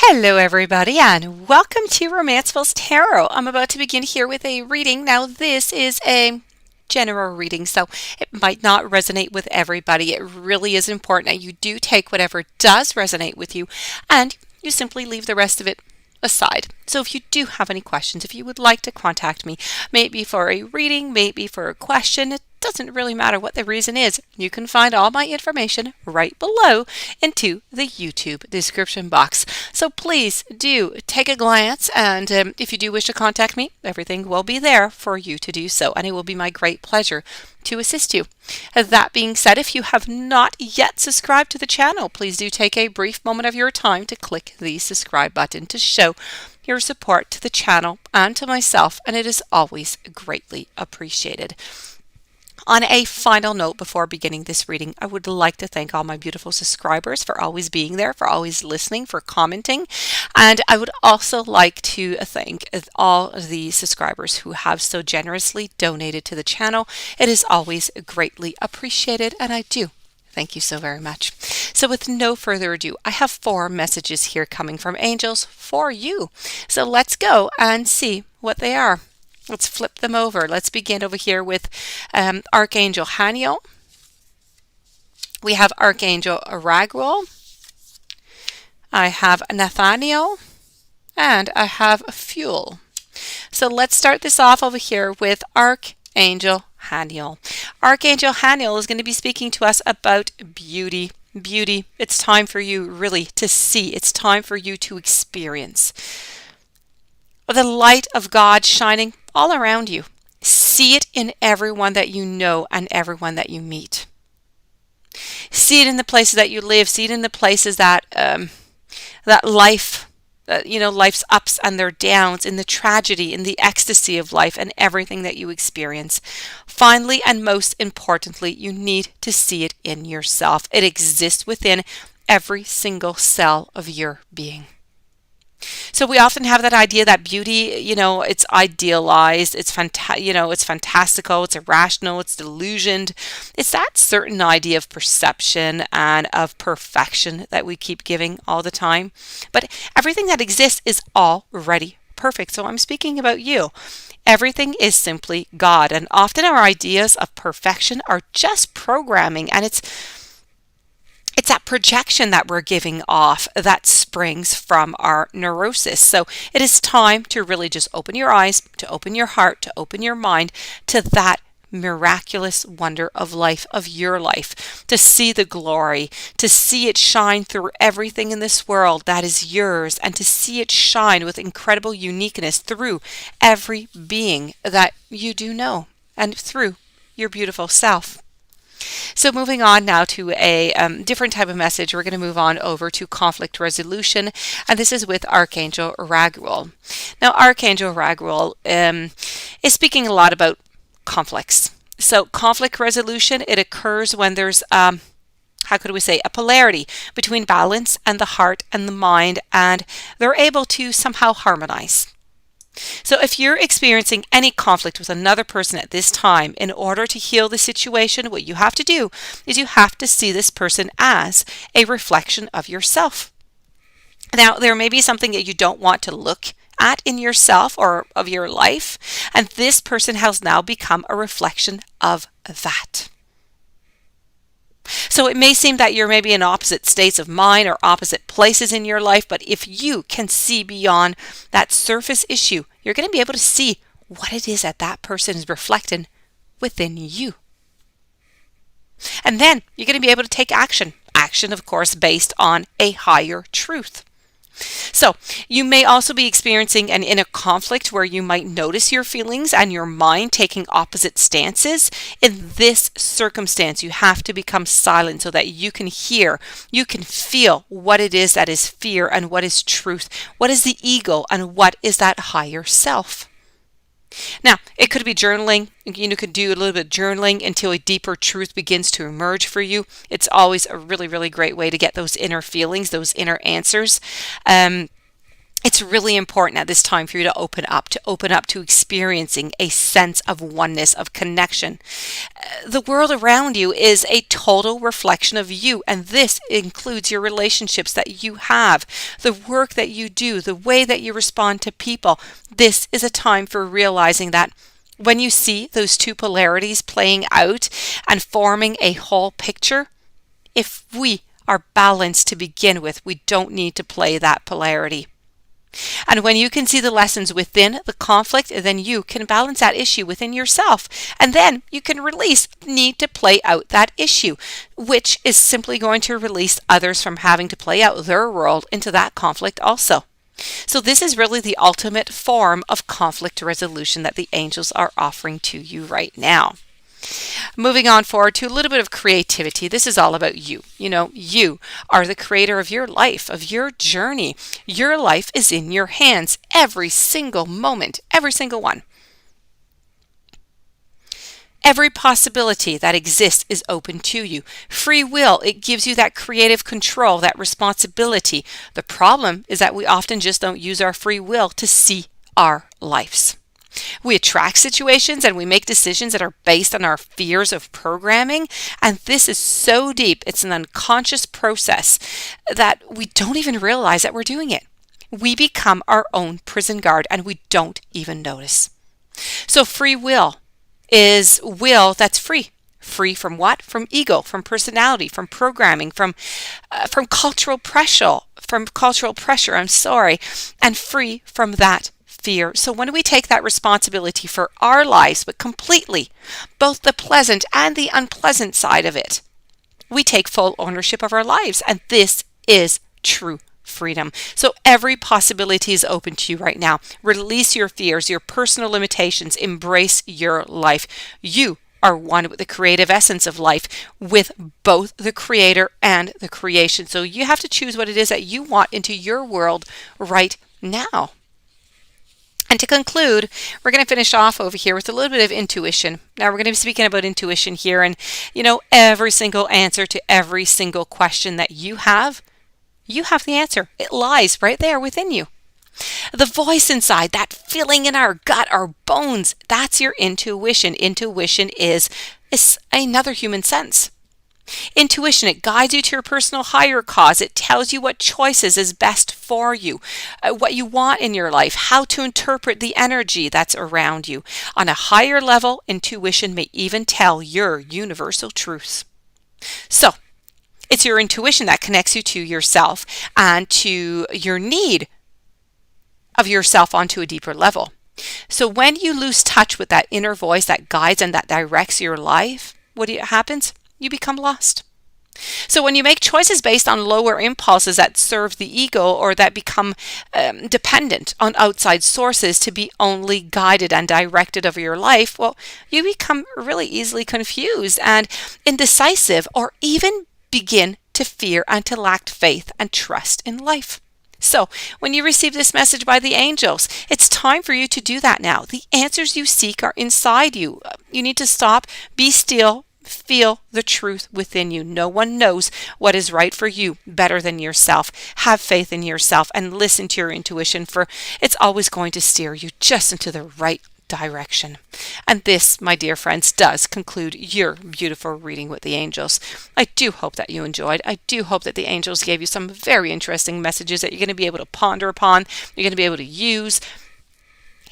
Hello everybody and welcome to Romancefull's Tarot. I'm about to begin here with a reading. Now this is a general reading, so it might not resonate with everybody. It really is important that you do take whatever does resonate with you and you simply leave the rest of it aside. So if you do have any questions, if you would like to contact me, maybe for a reading, maybe for a question, it doesn't really matter what the reason is. You can find all my information right below into the YouTube description box. So please do take a glance, and if you do wish to contact me, everything will be there for you to do so, and it will be my great pleasure to assist you. That being said, if you have not yet subscribed to the channel, please do take a brief moment of your time to click the subscribe button to show your support to the channel and to myself, and it is always greatly appreciated. On a final note, before beginning this reading, I would like to thank all my beautiful subscribers for always being there, for always listening, for commenting. And I would also like to thank all of the subscribers who have so generously donated to the channel. It is always greatly appreciated, and I do thank you so very much. So with no further ado, I have 4 messages here coming from angels for you. So let's go and see what they are. Let's flip them over. Let's begin over here with Archangel Hanio. We have Archangel Raguel. I have Nathaniel. And I have Fuel. So let's start this off over here with Archangel Hanio. Archangel Hanio is going to be speaking to us about beauty. Beauty. It's time for you really to see. It's time for you to experience the light of God shining all around you. See it in everyone that you know and everyone that you meet. See it in the places that you live. See it in the places that life's ups and their downs, in the tragedy, in the ecstasy of life, and everything that you experience. Finally, and most importantly, you need to see it in yourself. It exists within every single cell of your being. So we often have that idea that beauty, it's idealized, it's fantastical, it's irrational, it's delusioned. It's that certain idea of perception and of perfection that we keep giving all the time. But everything that exists is already perfect. So I'm speaking about you. Everything is simply God. And often our ideas of perfection are just programming, and it's that projection that we're giving off that springs from our neurosis. So it is time to really just open your eyes, to open your heart, to open your mind to that miraculous wonder of life, of your life, to see the glory, to see it shine through everything in this world that is yours, and to see it shine with incredible uniqueness through every being that you do know and through your beautiful self. So moving on now to a different type of message, we're going to move on over to conflict resolution, and this is with Archangel Raguel. Now, Archangel Raguel is speaking a lot about conflicts. So conflict resolution, it occurs when there's a polarity between balance and the heart and the mind, and they're able to somehow harmonize. So if you're experiencing any conflict with another person at this time, in order to heal the situation, what you have to do is you have to see this person as a reflection of yourself. Now, there may be something that you don't want to look at in yourself or of your life, and this person has now become a reflection of that. So it may seem that you're maybe in opposite states of mind or opposite places in your life, but if you can see beyond that surface issue, you're going to be able to see what it is that person is reflecting within you. And then you're going to be able to take action. Action, of course, based on a higher truth. So you may also be experiencing an inner conflict where you might notice your feelings and your mind taking opposite stances. In this circumstance, you have to become silent so that you can hear, you can feel what it is that is fear and what is truth, what is the ego and what is that higher self. Now, it could be journaling. You could do a little bit of journaling until a deeper truth begins to emerge for you. It's always a really, really great way to get those inner feelings, those inner answers. It's really important at this time for you to open up to experiencing a sense of oneness, of connection. The world around you is a total reflection of you, and this includes your relationships that you have, the work that you do, the way that you respond to people. This is a time for realizing that when you see those two polarities playing out and forming a whole picture, if we are balanced to begin with, we don't need to play that polarity. And when you can see the lessons within the conflict, then you can balance that issue within yourself. And then you can release the need to play out that issue, which is simply going to release others from having to play out their world into that conflict also. So this is really the ultimate form of conflict resolution that the angels are offering to you right now. Moving on forward to a little bit of creativity. This is all about you. You know, you are the creator of your life, of your journey. Your life is in your hands every single moment, every single one. Every possibility that exists is open to you. Free will, it gives you that creative control, that responsibility. The problem is that we often just don't use our free will to see our lives. We attract situations and we make decisions that are based on our fears of programming. And this is so deep, it's an unconscious process that we don't even realize that we're doing it. We become our own prison guard and we don't even notice. So free will is will that's free. Free from what? From ego, from personality, from programming, from cultural pressure, and free from that fear. So when we take that responsibility for our lives, but completely, both the pleasant and the unpleasant side of it, we take full ownership of our lives. And this is true freedom. So every possibility is open to you right now. Release your fears, your personal limitations, embrace your life. You are one with the creative essence of life, with both the creator and the creation. So you have to choose what it is that you want into your world right now. And to conclude, we're going to finish off over here with a little bit of intuition. Now, we're going to be speaking about intuition here. And, you know, every single answer to every single question that you have the answer. It lies right there within you. The voice inside, that feeling in our gut, our bones, that's your intuition. Intuition is another human sense. Intuition, it guides you to your personal higher cause. It tells you what choices is best for you, what you want in your life, how to interpret the energy that's around you. On a higher level, intuition may even tell your universal truths. So, it's your intuition that connects you to yourself and to your need of yourself onto a deeper level. So when you lose touch with that inner voice that guides and that directs your life, what happens? You become lost. So when you make choices based on lower impulses that serve the ego or that become dependent on outside sources to be only guided and directed over your life, well, you become really easily confused and indecisive, or even begin to fear and to lack faith and trust in life. So when you receive this message by the angels, it's time for you to do that now. The answers you seek are inside you. You need to stop, be still, feel the truth within you. No one knows what is right for you better than yourself. Have faith in yourself and listen to your intuition, for it's always going to steer you just into the right direction. And this, my dear friends, does conclude your beautiful reading with the angels. I do hope that you enjoyed. I do hope that the angels gave you some very interesting messages that you're going to be able to ponder upon, you're going to be able to use.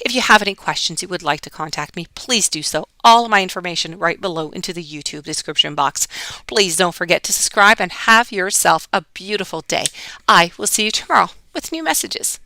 If you have any questions you would like to contact me, please do so. All of my information right below into the YouTube description box. Please don't forget to subscribe and have yourself a beautiful day. I will see you tomorrow with new messages.